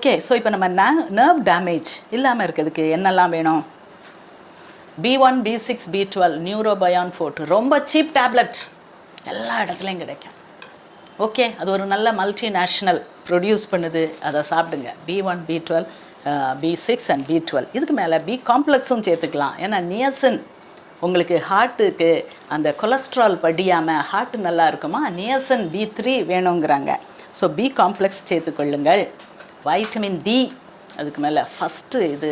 Okay, so இப்போ நம்ம nerve damage இல்லாமல் இருக்கிறதுக்கு என்னெல்லாம் வேணும்? B1, B6, B12 நியூரோபயான் ஃபோர்ட் ரொம்ப சீப் டேப்லெட், எல்லா இடத்துலையும் கிடைக்கும். ஓகே, அது ஒரு நல்ல மல்டிநேஷ்னல் ப்ரொடியூஸ் பண்ணுது, அதை சாப்பிடுங்க. B1, B12, B6 and B12. இதுக்கு மேலே பி காம்ப்ளெக்ஸும் சேர்த்துக்கலாம். ஏன்னா நியசின் உங்களுக்கு ஹார்ட்டுக்கு அந்த கொலஸ்ட்ரால் படியாமல் ஹார்ட் நல்லா இருக்குமா, நியசின் B3 வேணுங்கிறாங்க. ஸோ பி காம்ப்ளெக்ஸ் சேர்த்துக்கொள்ளுங்கள். வைட்டமின் டி, அதுக்கு மேலே ஃபஸ்ட்டு இது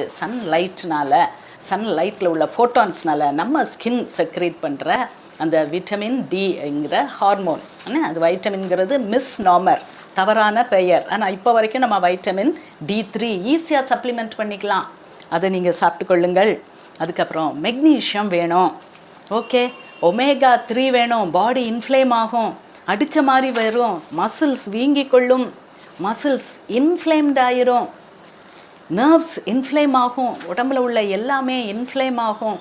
சன்லைட்டில் உள்ள ஃபோட்டான்ஸ்னால நம்ம ஸ்கின் செக்ரேட் பண்ணுற அந்த விட்டமின் டிங்கிற ஹார்மோன். ஆனால் அது வைட்டமின்ங்கிறது மிஸ் நார்மர், தவறான பெயர். ஆனால் இப்போ வரைக்கும் நம்ம வைட்டமின் D3 ஈஸியாக சப்ளிமெண்ட் பண்ணிக்கலாம், அதை நீங்கள் சாப்பிட்டுக்கொள்ளுங்கள். அதுக்கப்புறம் மெக்னீஷியம் வேணும். ஓகே, ஒமேகா 3 வேணும். பாடி இன்ஃப்ளேம் ஆகும், அடித்த மாதிரி வரும், மசில்ஸ் வீங்கி கொள்ளும், மசில்ஸ் இன்ஃப்ளேம்ட் ஆயிரும், நர்வ்ஸ் இன்ஃப்ளேம் ஆகும், உடம்புல உள்ள எல்லாமே இன்ஃப்ளேம் ஆகும்.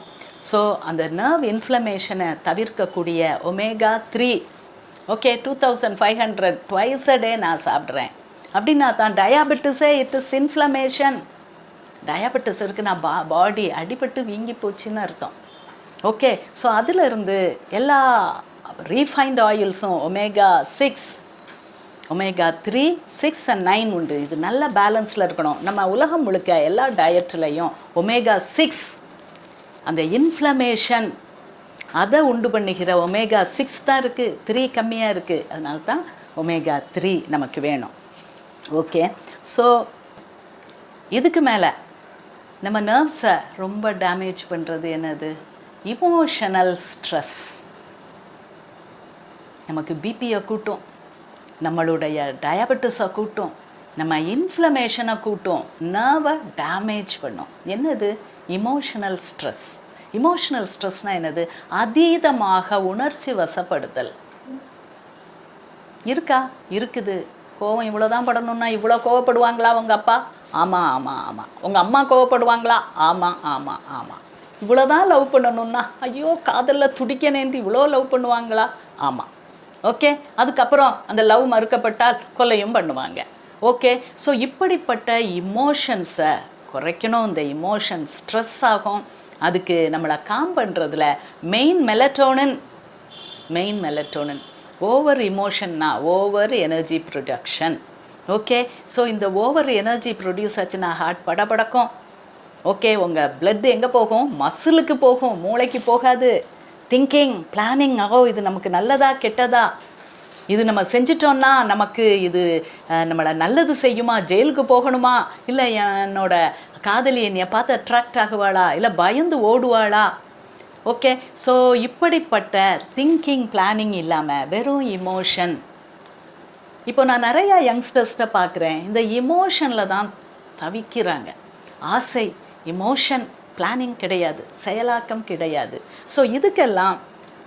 ஸோ அந்த நர்வ் இன்ஃப்ளமேஷனை தவிர்க்கக்கூடிய omega 3 okay 2500 twice a day நான் சாப்பிட்றேன் அப்படின்னா தான் டயாபெட்டிஸே இட் இஸ் இன்ஃப்ளமேஷன். டயாபெட்டிஸ் இருக்குன்னா பாடி அடிபட்டு வீங்கி போச்சுன்னு அர்த்தம். ஓகே, ஸோ அதிலிருந்து எல்லா ரீஃபைன்ட் ஆயில்ஸும் ஒமேகா 6, ஒமேகா 3, 6 அண்ட் 9 உண்டு. இது நல்ல பேலன்ஸில் இருக்கணும். நம்ம உலகம் முழுக்க எல்லா டயட்லையும் ஒமேகா 6 அந்த இன்ஃப்ளமேஷன் அதை உண்டு பண்ணுகிற ஒமேகா 6 தான் இருக்குது, 3 கம்மியாக இருக்குது. அதனால தான் ஒமேகா 3 நமக்கு வேணும். ஓகே, ஸோ இதுக்கு மேலே நம்ம நர்வ்ஸை ரொம்ப டேமேஜ் பண்ணுறது என்னது? Emotional stress. நமக்கு பிபியை கூட்டும், நம்மளுடைய டயபெட்டிஸை கூட்டும், நம்ம இன்ஃப்ளமேஷனை கூட்டும், நர்வை டேமேஜ் பண்ணும். என்னது? Emotional stress. இமோஷனல் ஸ்ட்ரெஸ்னால் என்னது? அதீதமாக உணர்ச்சி வசப்படுதல். இருக்கா? இருக்குது. கோவம் இவ்வளோ தான் படணும்னா இவ்வளோ கோவப்படுவாங்களா உங்கள் அப்பா? ஆமாம் ஆமாம் ஆமாம். உங்கள் அம்மா கோவப்படுவாங்களா? ஆமாம் ஆமாம் ஆமாம். இவ்வளோ தான் லவ் பண்ணணும்னா ஐயோ காதலில் துடிக்கணேன்ட்டு இவ்வளோ லவ் பண்ணுவாங்களா? ஆமாம். ஓகே, அதுக்கப்புறம் அந்த லவ் மறுக்கப்பட்டால் கொலையும் பண்ணுவாங்க. ஓகே, ஸோ இப்படிப்பட்ட இமோஷன்ஸை குறைக்கணும். இந்த இமோஷன் ஸ்ட்ரெஸ் ஆகும். அதுக்கு நம்மளை காம் பண்ணுறதுல மெயின் மெலட்டோனின் ஓவர் இமோஷன்னா over energy production. Okay, so இந்த ஓவர் எனர்ஜி ப்ரொடியூஸ் ஆச்சுன்னா ஹார்ட் படபடக்கும். ஓகே, உங்கள் பிளட் எங்கே போகும்? மசிலுக்கு போகும், மூளைக்கு போகாது. திங்கிங், பிளானிங், இது நமக்கு நல்லதா கெட்டதா, இது நம்ம செஞ்சிட்டோன்னா நமக்கு இது நம்மளை நல்லது செய்யுமா, ஜெயிலுக்கு போகணுமா, இல்லை என்னோட காதலி என்னை பார்த்து அட்ராக்ட் ஆகுவாளா, இல்லை பயந்து ஓடுவாளா? ஓகே, ஸோ இப்படிப்பட்ட திங்கிங் பிளானிங் இல்லாமல் வெறும் இமோஷன். இப்போ நான் நிறையா யங்ஸ்டர்ஸ்ட்டை பார்க்குறேன், இந்த இமோஷனில் தான் தவிக்கிறாங்க. ஆசை, இமோஷன், பிளானிங் கிடையாது, செயலாக்கம் கிடையாது. ஸோ இதுக்கெல்லாம்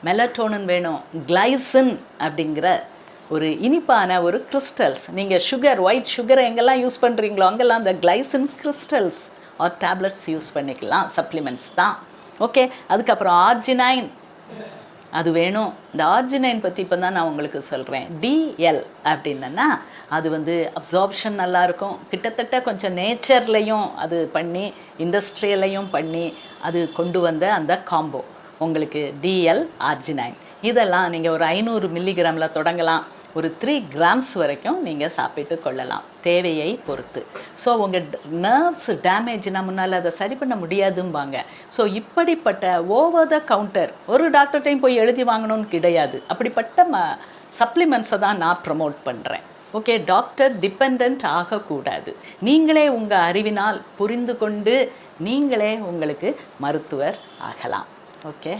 மெலட்டோனின் வேணும். கிளைசின் அப்படிங்கிற ஒரு இனிப்பான ஒரு கிறிஸ்டல்ஸ். நீங்கள் சுகர், ஒயிட் சுகரை எங்கெல்லாம் யூஸ் பண்ணுறீங்களோ அங்கெல்லாம் அந்த glycine crystals or tablets use பண்ணிக்கலாம், சப்ளிமெண்ட்ஸ் தான். ஓகே, அதுக்கப்புறம் ஆர்ஜினைன் அது வேணும். இந்த ஆர்ஜினைன் பற்றி இப்போ தான் நான் உங்களுக்கு சொல்கிறேன். DL அப்படின்னா அது அப்சார்ப்ஷன் நல்லாயிருக்கும். கிட்டத்தட்ட கொஞ்சம் நேச்சர்லையும் அது பண்ணி இண்டஸ்ட்ரியலையும் பண்ணி அது கொண்டு வந்த அந்த காம்போ உங்களுக்கு DL ஆர்ஜினைன். இதெல்லாம் நீங்கள் ஒரு 500 மில்லிகிராமில் தொடங்கலாம், ஒரு 3 கிராம்ஸ் வரைக்கும் நீங்கள் சாப்பிட்டு கொள்ளலாம், தேவையை பொறுத்து. ஸோ உங்கள் நர்வ்ஸ் டேமேஜ்னா முன்னால் அதை சரி பண்ண முடியாதும்பாங்க. ஸோ இப்படிப்பட்ட ஓவர் த கவுண்டர் ஒரு டாக்டர்கிட்டையும் போய் எழுதி வாங்கணும்னு கிடையாது. அப்படிப்பட்ட சப்ளிமெண்ட்ஸை தான் நான் ப்ரமோட் பண்ணுறேன். ஓகே, டாக்டர் டிபெண்ட் ஆகக்கூடாது. நீங்களே உங்கள் அறிவினால் புரிந்து கொண்டு நீங்களே உங்களுக்கு மருத்துவர் ஆகலாம். ஓகே.